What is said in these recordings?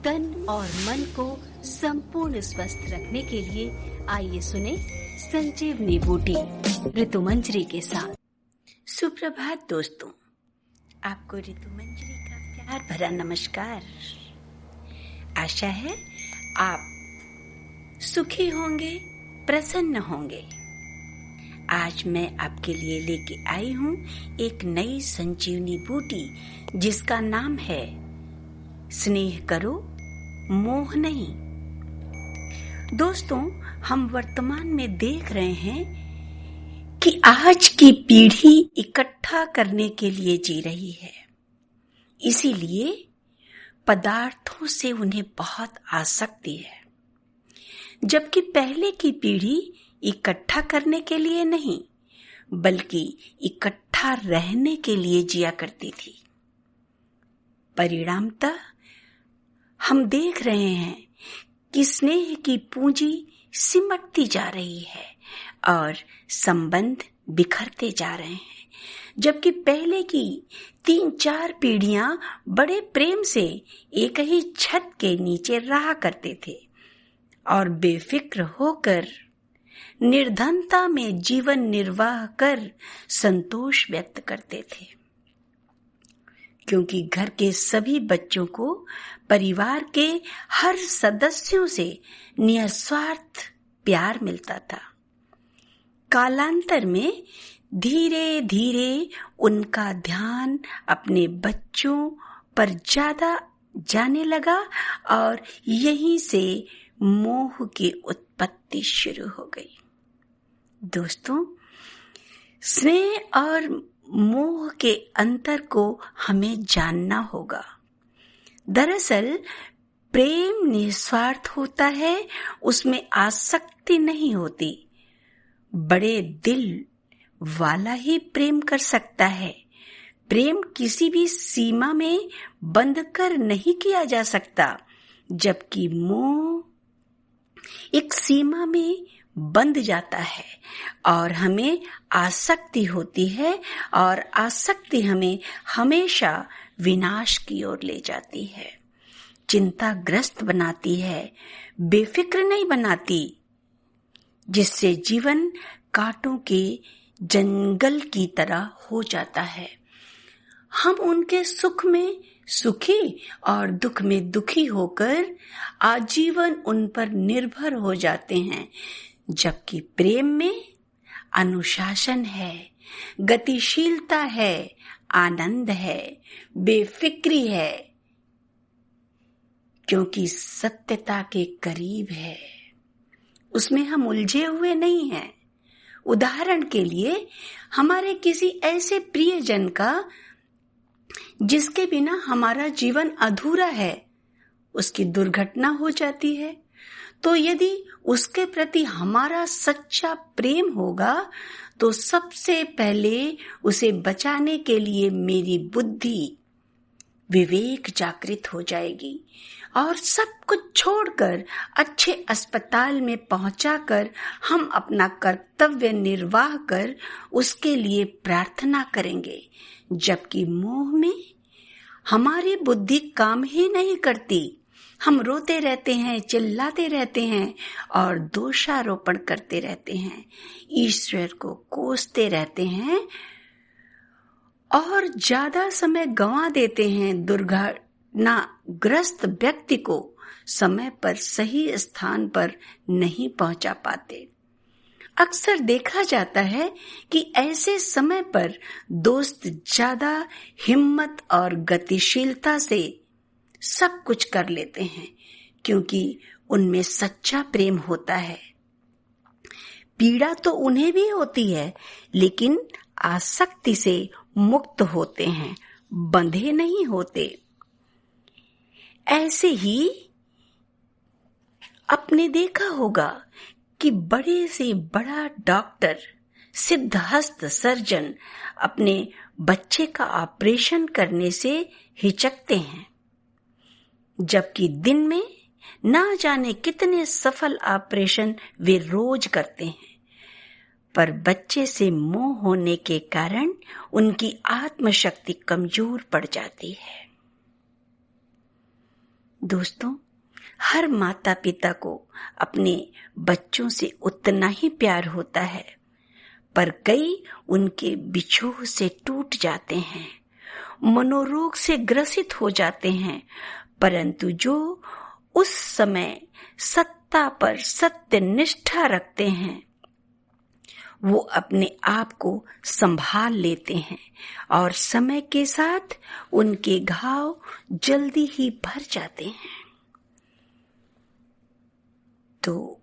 तन और मन को संपूर्ण स्वस्थ रखने के लिए आइए सुने संजीवनी बूटी ऋतु मंजरी के साथ। सुप्रभात दोस्तों, आपको ऋतु मंजरी का प्यार भरा नमस्कार। आशा है आप सुखी होंगे, प्रसन्न होंगे। आज मैं आपके लिए लेके आई हूँ एक नई संजीवनी बूटी जिसका नाम है स्नेह करो, मोह नहीं। दोस्तों, हम वर्तमान में देख रहे हैं कि आज की पीढ़ी इकट्ठा करने के लिए जी रही है, इसीलिए पदार्थों से उन्हें बहुत आसक्ति है, जबकि पहले की पीढ़ी इकट्ठा करने के लिए नहीं बल्कि इकट्ठा रहने के लिए जिया करती थी। परिणामतः हम देख रहे हैं कि स्नेह की पूंजी सिमटती जा रही है और संबंध बिखरते जा रहे हैं, जबकि पहले की 3-4 पीढ़ियां बड़े प्रेम से एक ही छत के नीचे रहा करते थे और बेफिक्र होकर निर्धनता में जीवन निर्वाह कर संतोष व्यक्त करते थे, क्योंकि घर के सभी बच्चों को परिवार के हर सदस्यों से निस्वार्थ प्यार मिलता था। कालांतर में धीरे धीरे उनका ध्यान अपने बच्चों पर ज्यादा जाने लगा और यहीं से मोह की उत्पत्ति शुरू हो गई। दोस्तों, स्नेह और मोह के अंतर को हमें जानना होगा। दरअसल प्रेम निस्वार्थ होता है, उसमें आसक्ति नहीं होती। बड़े दिल वाला ही प्रेम कर सकता है। प्रेम किसी भी सीमा में बंद कर नहीं किया जा सकता, जबकि मोह एक सीमा में बंध जाता है और हमें आसक्ति होती है, और आसक्ति हमें हमेशा विनाश की ओर ले जाती है, चिंताग्रस्त बनाती है, बेफिक्र नहीं बनाती, जिससे जीवन कांटों के जंगल की तरह हो जाता है। हम उनके सुख में सुखी और दुख में दुखी होकर आजीवन उन पर निर्भर हो जाते हैं, जबकि प्रेम में अनुशासन है, गतिशीलता है, आनंद है, बेफिक्री है, क्योंकि सत्यता के करीब है। उसमें हम उलझे हुए नहीं हैं। उदाहरण के लिए, हमारे किसी ऐसे प्रियजन का जिसके बिना हमारा जीवन अधूरा है, उसकी दुर्घटना हो जाती है, तो यदि उसके प्रति हमारा सच्चा प्रेम होगा तो सबसे पहले उसे बचाने के लिए मेरी बुद्धि, विवेक जागृत हो जाएगी और सब कुछ छोड़कर अच्छे अस्पताल में पहुंचाकर हम अपना कर्तव्य निर्वाह कर उसके लिए प्रार्थना करेंगे। जबकि मोह में हमारी बुद्धि काम ही नहीं करती। हम रोते रहते हैं, चिल्लाते रहते हैं और दोषारोपण करते रहते हैं, ईश्वर को कोसते रहते हैं और ज्यादा समय गंवा देते हैं। दुर्घटनाग्रस्त व्यक्ति को समय पर सही स्थान पर नहीं पहुंचा पाते। अक्सर देखा जाता है कि ऐसे समय पर दोस्त ज्यादा हिम्मत और गतिशीलता से सब कुछ कर लेते हैं, क्योंकि उनमें सच्चा प्रेम होता है। पीड़ा तो उन्हें भी होती है, लेकिन आसक्ति से मुक्त होते हैं, बंधे नहीं होते। ऐसे ही आपने देखा होगा कि बड़े से बड़ा डॉक्टर, सिद्धहस्त सर्जन अपने बच्चे का ऑपरेशन करने से हिचकते हैं, जबकि दिन में ना जाने कितने सफल ऑपरेशन वे रोज करते हैं। पर बच्चे से मोह होने के कारण उनकी आत्मशक्ति कमजोर पड़ जाती है। दोस्तों, हर माता पिता को अपने बच्चों से उतना ही प्यार होता है, पर कई उनके बिछोह से टूट जाते हैं, मनोरोग से ग्रसित हो जाते हैं, परंतु जो उस समय सत्ता पर सत्य निष्ठा रखते हैं वो अपने आप को संभाल लेते हैं और समय के साथ उनके घाव जल्दी ही भर जाते हैं। तो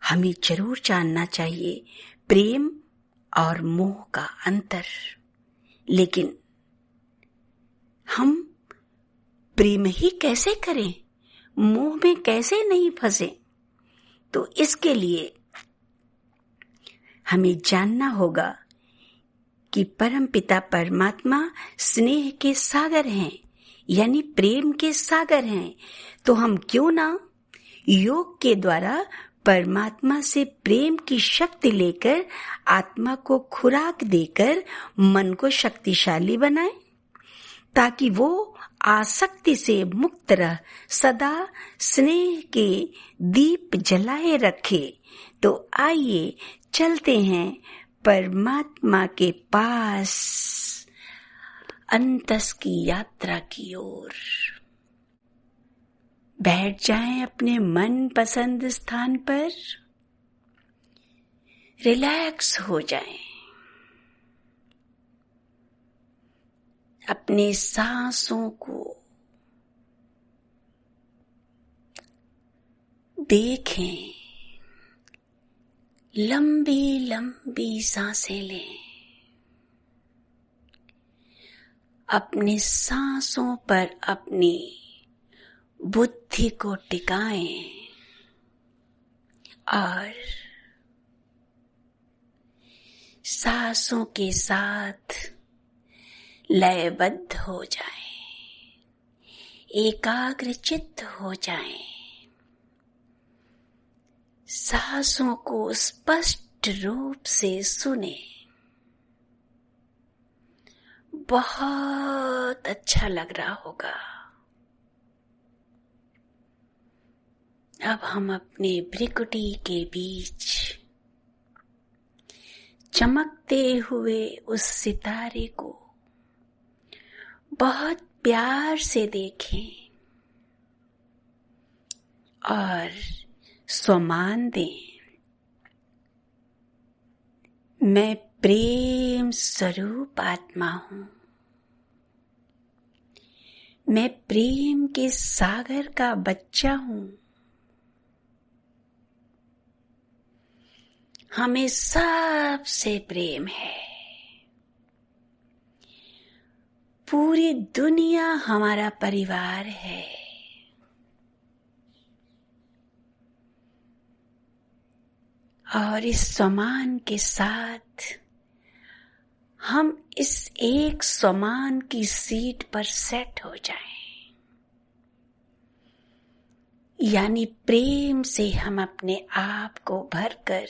हमें जरूर जानना चाहिए प्रेम और मोह का अंतर, लेकिन हम प्रेम ही कैसे करें, मोह में कैसे नहीं फंसे? तो इसके लिए हमें जानना होगा कि परमपिता परमात्मा स्नेह के सागर हैं, यानी प्रेम के सागर हैं। तो हम क्यों ना योग के द्वारा परमात्मा से प्रेम की शक्ति लेकर आत्मा को खुराक देकर मन को शक्तिशाली बनाएं, ताकि वो आसक्ति से मुक्त रह सदा स्नेह के दीप जलाए रखे। तो आइए चलते हैं परमात्मा के पास अंतस की यात्रा की ओर। बैठ जाएं अपने मन पसंद स्थान पर, रिलैक्स हो जाएं, अपने सांसों को देखें, लंबी लंबी सांसें लें, अपनी सांसों पर अपनी बुद्धि को टिकाएं और सांसों के साथ लयबद्ध हो जाएं, एकाग्रचित्त हो जाएं, सांसों को स्पष्ट रूप से सुने। बहुत अच्छा लग रहा होगा। अब हम अपने भ्रिकुटी के बीच चमकते हुए उस सितारे को बहुत प्यार से देखें और सम्मान दें। मैं प्रेम स्वरूप आत्मा हूँ, मैं प्रेम के सागर का बच्चा हूँ। हमें सबसे प्रेम है, पूरी दुनिया हमारा परिवार है। और इस सम्मान के साथ हम इस एक सम्मान की सीट पर सेट हो जाएं, यानी प्रेम से हम अपने आप को भरकर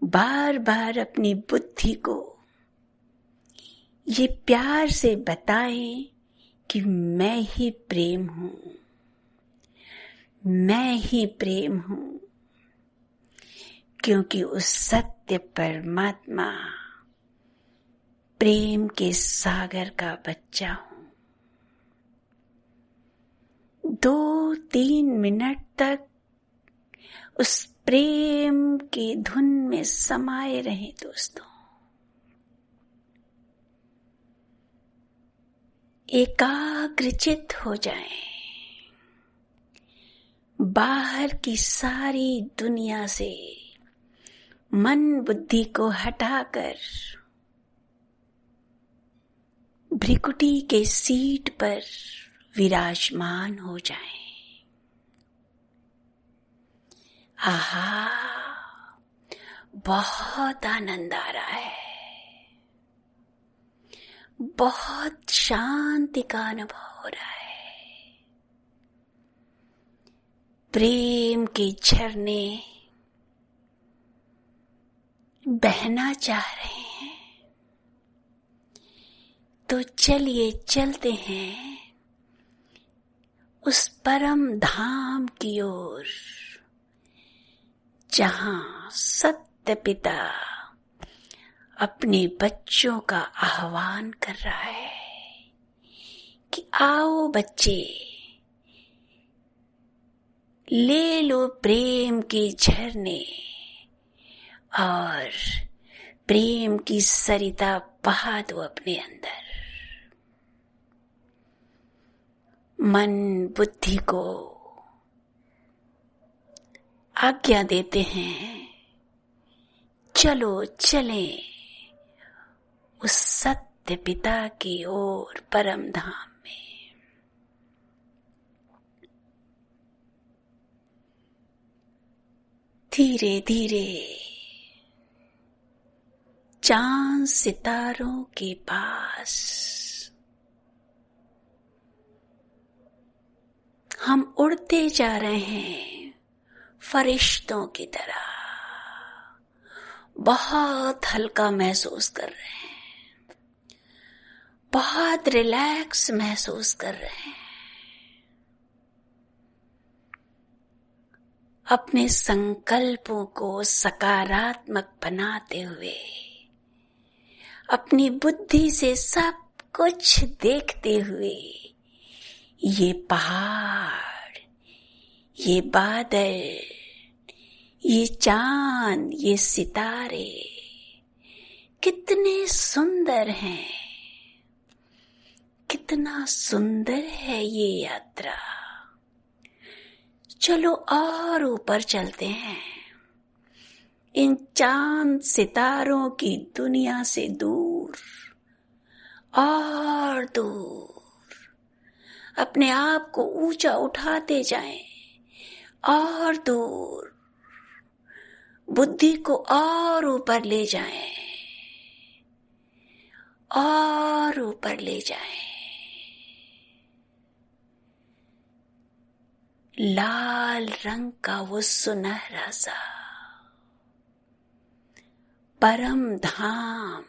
बार बार अपनी बुद्धि को ये प्यार से बताएं कि मैं ही प्रेम हूँ, मैं ही प्रेम हूँ, क्योंकि उस सत्य परमात्मा प्रेम के सागर का बच्चा हूँ। 2-3 मिनट तक उस प्रेम की धुन में समाये रहें दोस्तों। एकाग्रचित्त हो जाएं, बाहर की सारी दुनिया से मन बुद्धि को हटाकर भ्रिकुटी के सीट पर विराजमान हो जाएं। आहा, बहुत आनंद आ रहा है, बहुत शांति का अनुभव हो रहा है। प्रेम के झरने बहना चाह रहे हैं, तो चलिए चलते हैं उस परम धाम की ओर जहां सत्य पिता अपने बच्चों का आह्वान कर रहा है कि आओ बच्चे, ले लो प्रेम के झरने और प्रेम की सरिता बहा दो अपने अंदर। मन बुद्धि को आज्ञा देते हैं, चलो चलें उस सत्य पिता की ओर परम धाम में। धीरे धीरे चांद सितारों के पास हम उड़ते जा रहे हैं फरिश्तों की तरह। बहुत हल्का महसूस कर रहे हैं, बहुत रिलैक्स महसूस कर रहे हैं। अपने संकल्पों को सकारात्मक बनाते हुए, अपनी बुद्धि से सब कुछ देखते हुए, ये पहाड़, ये बादल, ये चांद, ये सितारे कितने सुंदर हैं, कितना सुंदर है ये यात्रा। चलो और ऊपर चलते हैं, इन चांद सितारों की दुनिया से दूर और दूर अपने आप को ऊंचा उठाते जाएं, और दूर बुद्धि को और ऊपर ले जाएं, और ऊपर ले जाएं। लाल रंग का वो सुनहरा सा परम धाम,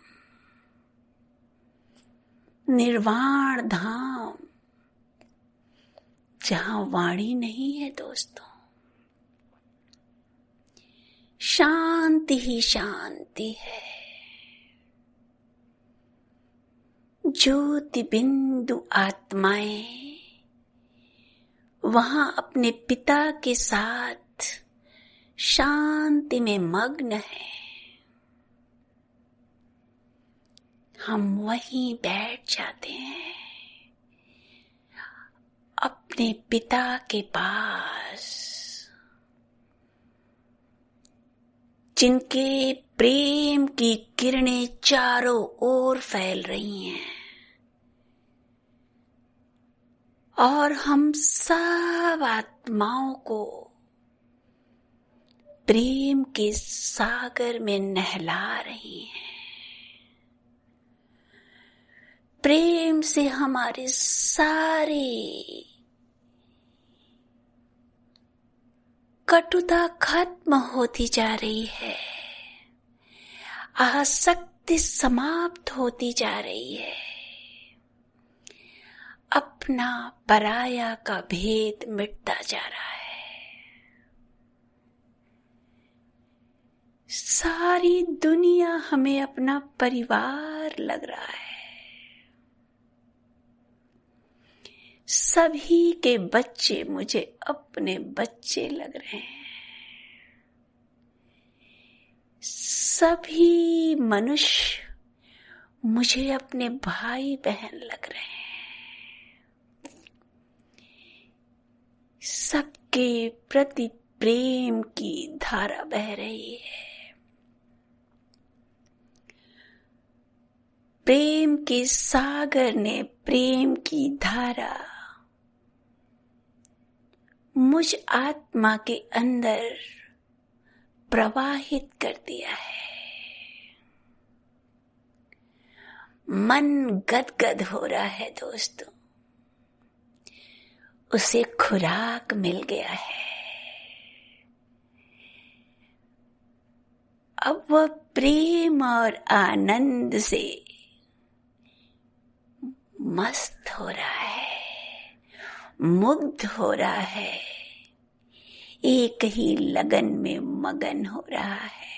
निर्वाण धाम, जहां वाणी नहीं है दोस्तों, शांति ही शांति है। ज्योति बिंदु आत्माएं वहां अपने पिता के साथ शांति में मग्न है। हम वहीं बैठ जाते हैं अपने पिता के पास, जिनके प्रेम की किरणें चारों ओर फैल रही हैं, और हम सब आत्माओं को प्रेम के सागर में नहला रही हैं। प्रेम से हमारे सारे कटुता खत्म होती जा रही है, आसक्ति समाप्त होती जा रही है, अपना पराया का भेद मिटता जा रहा है। सारी दुनिया हमें अपना परिवार लग रहा है। सभी के बच्चे मुझे अपने बच्चे लग रहे हैं। सभी मनुष्य मुझे अपने भाई बहन लग रहे हैं। सबके प्रति प्रेम की धारा बह रही है। प्रेम के सागर ने प्रेम की धारा मुझ आत्मा के अंदर प्रवाहित कर दिया है। मन गदगद हो रहा है दोस्तों, उसे खुराक मिल गया है। अब वह प्रेम और आनंद से मस्त हो रहा है, मुग्ध हो रहा है, एक ही लगन में मगन हो रहा है।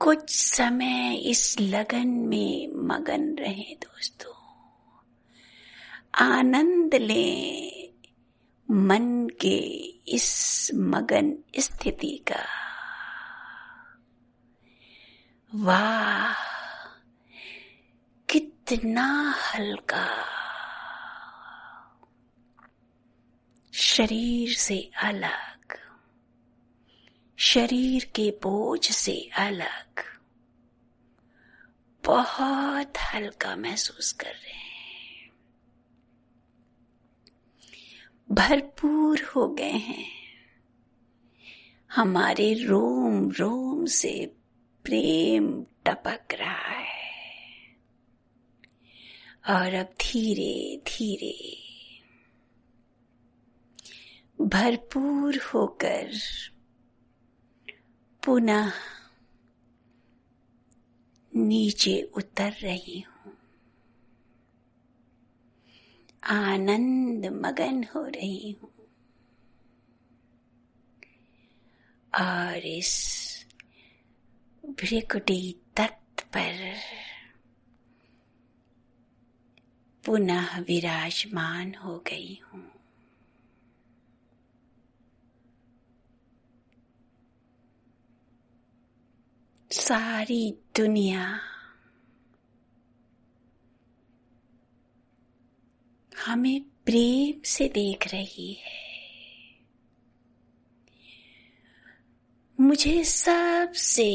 कुछ समय इस लगन में मगन रहें दोस्तों, आनंद लें मन के इस मगन स्थिति का। वाह, कितना हल्का, शरीर से अलग, शरीर के बोझ से अलग, बहुत हल्का महसूस कर रहे हैं। भरपूर हो गए हैं, हमारे रोम रोम से प्रेम टपक रहा है और अब धीरे धीरे भरपूर होकर पुनः नीचे उतर रही हूँ, आनंद मगन हो रही हूँ और इस भ्रिकुटी तट पर पुनः विराजमान हो गई हूँ। सारी दुनिया हमें प्रेम से देख रही है। मुझे सबसे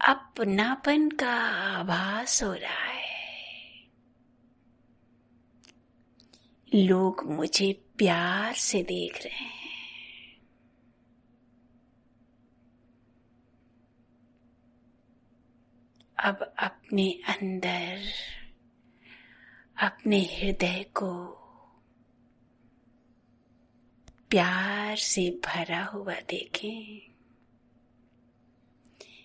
अपनापन का आभास हो रहा है। लोग मुझे प्यार से देख रहे हैं। अब अपने अंदर, अपने हृदय को प्यार से भरा हुआ देखें।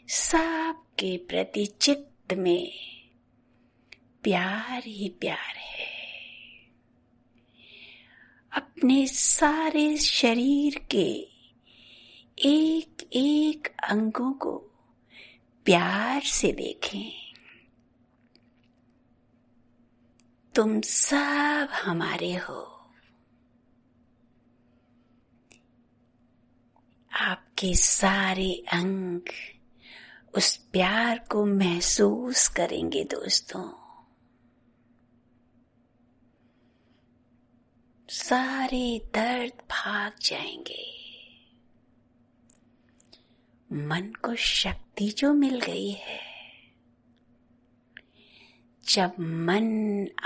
सबके प्रति चित्त में प्यार ही प्यार है। अपने सारे शरीर के एक एक अंगों को प्यार से देखें। तुम सब हमारे हो। आपके सारे अंग उस प्यार को महसूस करेंगे दोस्तों। सारे दर्द भाग जाएंगे। मन को शक्ति जो मिल गई है। जब मन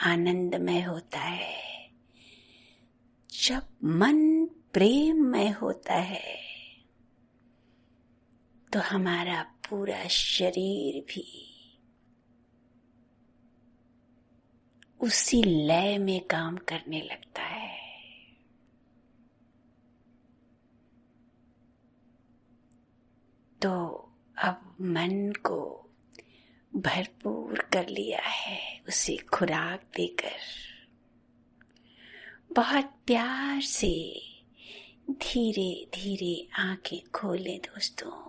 आनंदमय होता है, जब मन प्रेममय होता है, तो हमारा पूरा शरीर भी उसी लय में काम करने लगता है। तो अब मन को भरपूर कर लिया है, उसे खुराक देकर बहुत प्यार से धीरे धीरे आंखें खोलें दोस्तों।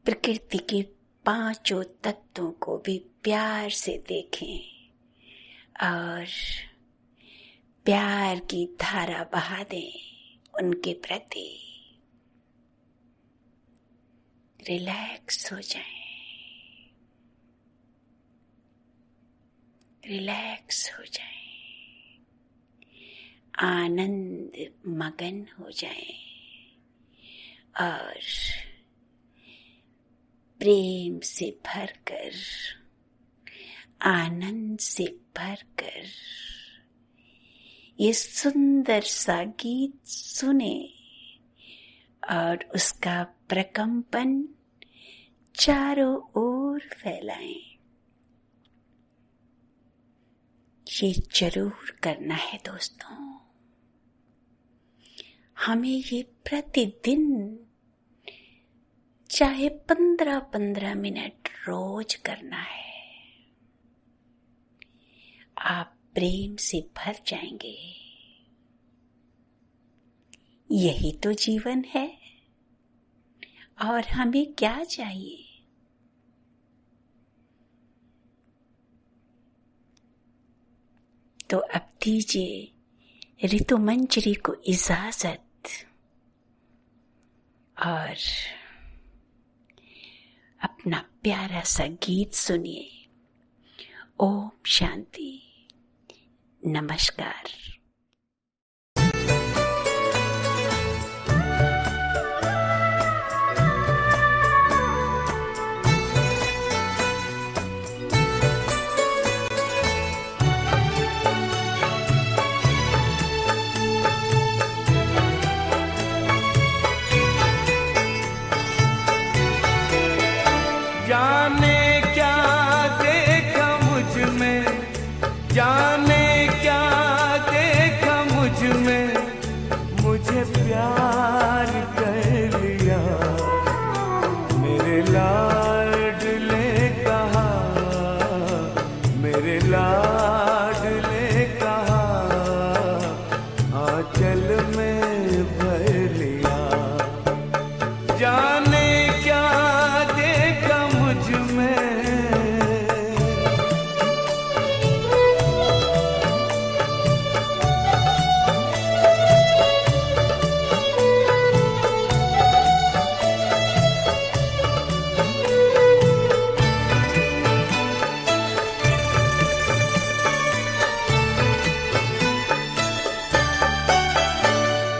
प्रकृति के पांचों तत्वों को भी प्यार से देखें और प्यार की धारा बहा दें उनके प्रति। रिलैक्स हो जाएं, रिलैक्स हो जाएं, आनंद मगन हो जाएं और प्रेम से भरकर, आनंद से भरकर ये सुंदर सा गीत सुने और उसका प्रकंपन चारों ओर फैलाएं। ये जरूर करना है दोस्तों। हमें ये प्रतिदिन चाहे 15-15 मिनट रोज करना है। आप प्रेम से भर जाएंगे। यही तो जीवन है, और हमें क्या चाहिए? तो अब दीजिए ऋतु मंजरी को इजाजत और अपना प्यारा सा गीत सुनिए। ओम शांति, नमस्कार। जाने क्या देखा मुझ में, जाने क्या देखा मुझ में, मुझे प्यार कर लिया। मेरे लाडले कहा, मेरे लाडले कहा, आंचल में भर लिया। जाने क्या देखा मुझ में,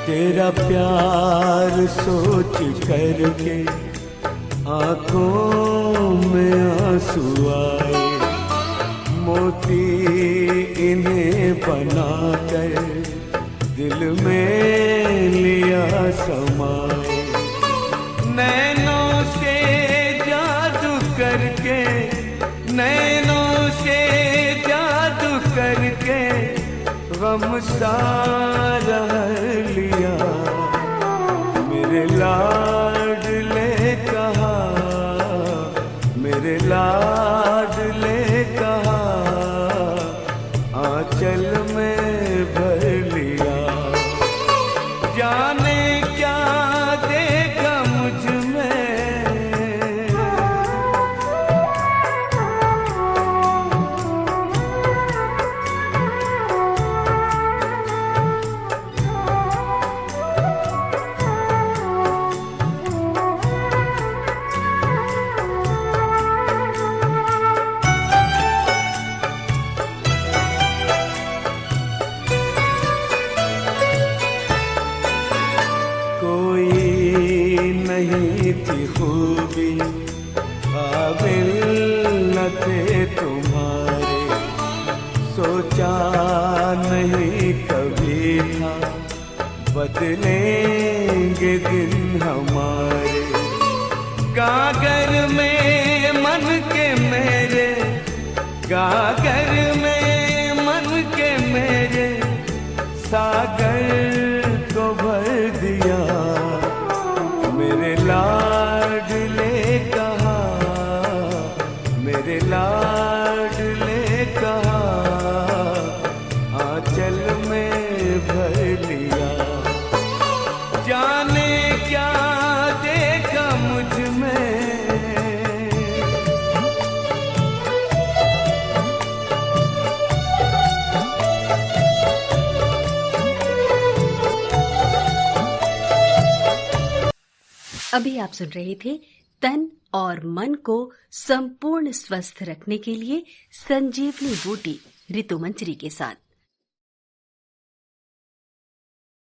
तेरा प्यार सोच करके आंखों में आंसू आए। मोती इन्हें बनाकर दिल में लिया समाए। नैनों से जादू करके, नैनों से जादू करके गम सारा लिया। मेरे लाडले कहा, मेरे लाडले कहा, आंचल में भर लिया। जाने क्या देखा मुझ में, नहीं थी खूबी काबिल न थे तुम्हारे। सोचा नहीं कभी था बदलेंगे दिन हमारे। गागर में मन के मेरे, गागर में मन के मेरे, सागर को भर दिया। मेरे लाडले कहा, मेरे लाडले कहा, आंचल में भर लिया। जाने क्या देखा मुझ में, अभी आप सुन रहे थे तन और मन को संपूर्ण स्वस्थ रखने के लिए संजीवनी बूटी ऋतु मंजरी के साथ।